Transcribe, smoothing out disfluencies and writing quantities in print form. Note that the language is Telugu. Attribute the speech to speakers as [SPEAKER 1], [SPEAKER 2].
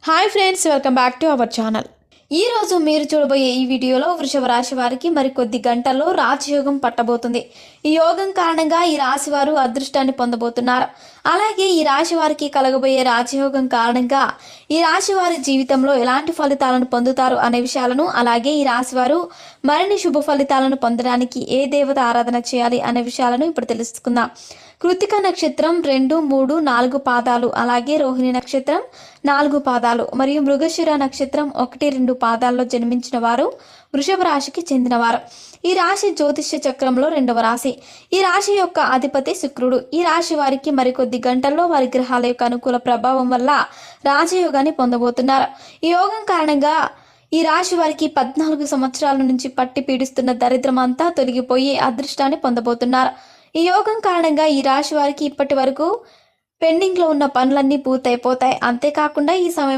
[SPEAKER 1] Hi friends, welcome back to our channel. ఈ రోజు మీరు చూడబోయే ఈ వీడియోలో వృషభ రాశి వారికి మరికొద్ది గంటల్లో రాజయోగం పట్టబోతుంది. ఈ యోగం కారణంగా ఈ రాశి వారు అదృష్టాన్ని పొందబోతున్నారు. అలాగే ఈ రాశి వారికి కలగబోయే రాజయోగం కారణంగా ఈ రాశి వారి జీవితంలో ఎలాంటి ఫలితాలను పొందుతారు అనే విషయాలను, అలాగే ఈ రాశి వారు మరిన్ని శుభ ఫలితాలను పొందడానికి ఏ దేవత ఆరాధన చేయాలి అనే విషయాలను ఇప్పుడు తెలుసుకుందాం. కృతిక నక్షత్రం 2, 3, 4 పాదాలు, అలాగే రోహిణి నక్షత్రం 4 పాదాలు మరియు మృగశిర నక్షత్రం 1, 2 పాదాల్లో జన్మించిన వారు వృషభ రాశికి చెందినవారు. ఈ రాశి జ్యోతిష్య చక్రంలో 2వ రాశి. ఈ రాశి యొక్క అధిపతి శుక్రుడు. ఈ రాశి వారికి మరికొద్ది గంటల్లో వారి గ్రహాల యొక్క అనుకూల ప్రభావం వల్ల రాజయోగాన్ని పొందబోతున్నారు. ఈ యోగం కారణంగా ఈ రాశి వారికి 14 సంవత్సరాల నుంచి పట్టి పీడిస్తున్న దరిద్రం అంతా తొలగిపోయి అదృష్టాన్ని పొందబోతున్నారు. ఈ యోగం కారణంగా ఈ రాశి వారికి ఇప్పటి వరకు పెండింగ్లో ఉన్న పనులన్నీ పూర్తయిపోతాయి. అంతేకాకుండా ఈ సమయం